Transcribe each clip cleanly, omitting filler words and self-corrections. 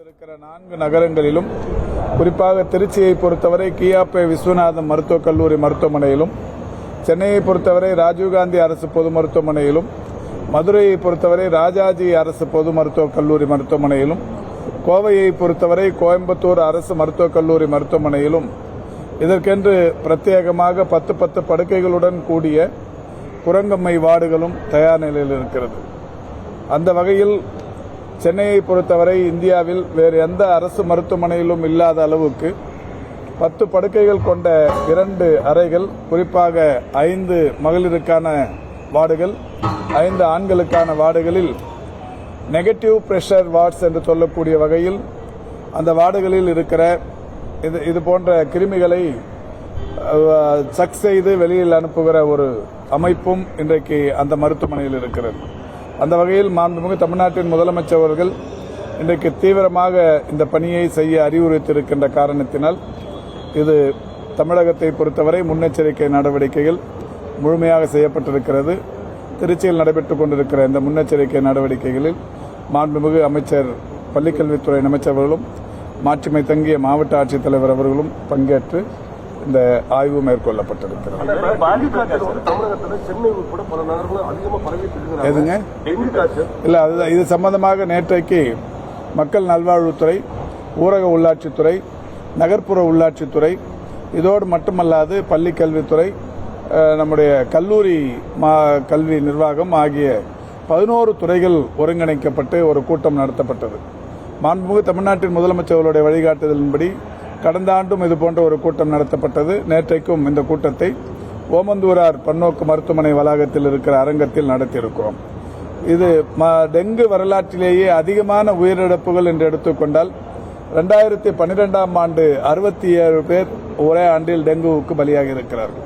இருக்கிற 4 நகரங்களிலும் குறிப்பாக திருச்சியை பொறுத்தவரை கியாப்பே விஸ்வநாதம் மருத்துவக் கல்லூரி மருத்துவமனையிலும், சென்னையை பொறுத்தவரை ராஜீவ்காந்தி அரசு பொது மருத்துவமனையிலும், மதுரையை பொறுத்தவரை ராஜாஜி அரசு பொது மருத்துவக் கல்லூரி மருத்துவமனையிலும், கோவையை பொறுத்தவரை கோயம்புத்தூர் அரசு மருத்துவக் கல்லூரி மருத்துவமனையிலும் இதற்கென்று பிரத்யேகமாக 10 படுக்கைகளுடன் கூடிய குரங்கம்மை வார்டுகளும் தயார் நிலையில் இருக்கிறது. அந்த வகையில் சென்னையை பொறுத்தவரை இந்தியாவில் வேறு எந்த அரசு மருத்துவமனையிலும் இல்லாத அளவுக்கு 10 படுக்கைகள் கொண்ட 2 அறைகள், குறிப்பாக 5 மகளிருக்கான வார்டுகள், 5 ஆண்களுக்கான வார்டுகளில் நெகட்டிவ் பிரஷர் வார்ட்ஸ் என்று சொல்லக்கூடிய வகையில் அந்த வார்டுகளில் இருக்கிற இது போன்ற கிருமிகளை சக் செய்து வெளியில் அனுப்புகிற ஒரு அமைப்பும் இன்றைக்கு அந்த மருத்துவமனையில் இருக்கிறது. அந்த வகையில் மாண்புமிகு தமிழ்நாட்டின் முதலமைச்சர் அவர்கள் இன்றைக்கு தீவிரமாக இந்த பணியை செய்ய அறிவுறுத்தியிருக்கின்ற காரணத்தினால் இது தமிழகத்தை பொறுத்தவரை முன்னெச்சரிக்கை நடவடிக்கைகள் முழுமையாக செய்யப்பட்டிருக்கிறது. திருச்சியில் நடைபெற்றுக் கொண்டிருக்கிற இந்த முன்னெச்சரிக்கை நடவடிக்கைகளில் மாண்புமிகு அமைச்சர் பள்ளிக்கல்வித்துறை அமைச்சர் அவர்களும் மாட்சிமை தங்கிய மாவட்ட ஆட்சித்தலைவர் அவர்களும் பங்கேற்று இந்த ஆய்வு மேற்கொள்ளப்பட்டிருக்கிறது. எதுங்க இல்ல, அதுதான் இது சம்பந்தமாக நேற்றைக்கு மக்கள் நல்வாழ்வுத்துறை, ஊரக உள்ளாட்சித்துறை, நகர்ப்புற உள்ளாட்சித்துறை, இதோடு மட்டுமல்லாது பள்ளி கல்வித்துறை, நம்முடைய கல்லூரி கல்வி நிர்வாகம் ஆகிய 11 துறைகள் ஒருங்கிணைக்கப்பட்டு ஒரு கூட்டம் நடத்தப்பட்டது. மாண்புமிகு தமிழ்நாட்டின் முதலமைச்சர்களுடைய வழிகாட்டுதலின்படி கடந்த ஆண்டும் இதுபோன்ற ஒரு கூட்டம் நடத்தப்பட்டது. நேற்றைக்கும் இந்த கூட்டத்தை ஓமந்தூரார் பன்னோக்கு மருத்துவமனை வளாகத்தில் இருக்கிற அரங்கத்தில் நடத்தியிருக்கிறோம். இது டெங்கு வரலாற்றிலேயே அதிகமான உயிரிழப்புகள் என்று எடுத்துக்கொண்டால் 2012ஆம் ஆண்டு 67 பேர் ஒரே ஆண்டில் டெங்குவுக்கு பலியாகி இருக்கிறார்கள்.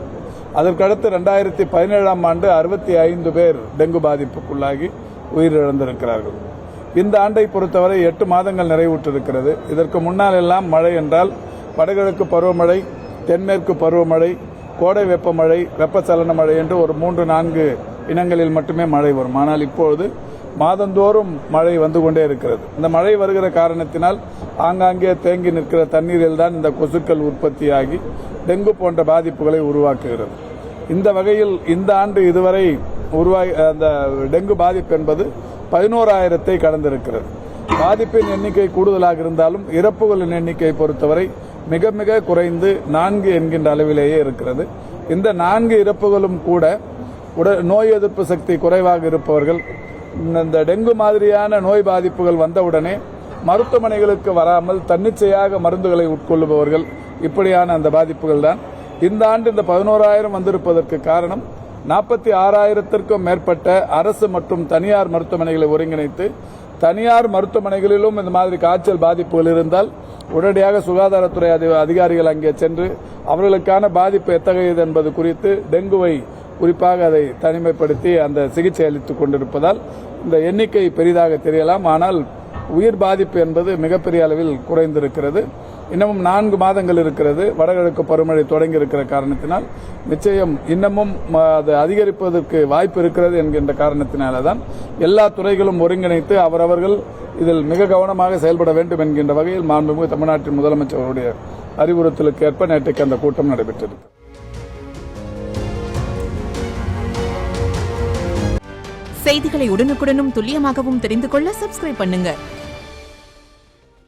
அதற்கடுத்து 2017ஆம் ஆண்டு 65 பேர் டெங்கு பாதிப்புக்குள்ளாகி உயிரிழந்திருக்கிறார்கள். இந்த ஆண்டை பொறுத்தவரை 8 மாதங்கள் நிறைவுற்றிருக்கிறது. இதற்கு முன்னால் எல்லாம் மழை என்றால் வடகிழக்கு பருவமழை, தென்மேற்கு பருவமழை, கோடை வெப்பமழை, வெப்பச்சலன மழை என்று ஒரு 3-4 இனங்களில் மட்டுமே மழை வரும். ஆனால் இப்பொழுது மாதந்தோறும் மழை வந்து கொண்டே இருக்கிறது. இந்த மழை வருகிற காரணத்தினால் ஆங்காங்கே தேங்கி நிற்கிற தண்ணீரில் தான் இந்த கொசுக்கள் உற்பத்தியாகி டெங்கு போன்ற பாதிப்புகளை உருவாக்குகிறது. இந்த வகையில் இந்த ஆண்டு இதுவரை அந்த டெங்கு பாதிப்பு என்பது 11,000 கடந்திருக்கிறது. பாதிப்பின் எண்ணிக்கை கூடுதலாக இருந்தாலும் இறப்புகளின் எண்ணிக்கை பொறுத்தவரை மிக மிக குறைந்து 4 என்கின்ற அளவிலேயே இருக்கிறது. இந்த 4 இறப்புகளும் கூட நோய் எதிர்ப்பு சக்தி குறைவாக இருப்பவர்கள், இந்த டெங்கு மாதிரியான நோய் பாதிப்புகள் வந்தவுடனே மருத்துவமனைகளுக்கு வராமல் தன்னிச்சையாக மருந்துகளை உட்கொள்ளுபவர்கள், இப்படியான அந்த பாதிப்புகள் தான் இந்த ஆண்டு இந்த 11,000 வந்திருப்பதற்கு காரணம் 46,000த்திற்கும் மேற்பட்ட அரசு மற்றும் தனியார் மருத்துவமனைகளை ஒருங்கிணைத்து, தனியார் மருத்துவமனைகளிலும் இந்த மாதிரி காய்ச்சல் பாதிப்புகள் இருந்தால் உடனடியாக சுகாதாரத்துறை அதிகாரிகள் அங்கே சென்று அவர்களுக்கான பாதிப்பு எத்தகையது என்பது குறித்து டெங்குவை குறிப்பாக அதை தனிமைப்படுத்தி அந்த சிகிச்சை அளித்துக் கொண்டிருப்பதால் இந்த எண்ணிக்கை பெரிதாக தெரியலாம். ஆனால் உயிர் பாதிப்பு என்பது மிகப்பெரிய அளவில் குறைந்திருக்கிறது. இன்னமும் 4 மாதங்கள் இருக்கிறது. வடகிழக்கு பருவமழை தொடங்கி இருக்கிற காரணத்தினால் நிச்சயம் இன்னமும் அது அதிகரிப்பதற்கு வாய்ப்பு இருக்கிறது என்கின்ற காரணத்தினால்தான் எல்லா துறைகளும் ஒருங்கிணைத்து அவரவர்கள் இதில் மிக கவனமாக செயல்பட வேண்டும் என்கின்ற வகையில் மாண்புமிகு தமிழ்நாட்டின் முதலமைச்சருடைய அறிவுறுத்தலுக்கு ஏற்ப நேற்றைக்கு அந்த கூட்டம் நடைபெற்றது. செய்திகளை உடனுக்குடனும் துல்லியமாகவும் தெரிந்து கொள்ள சப்ஸ்கிரைப் பண்ணுங்க.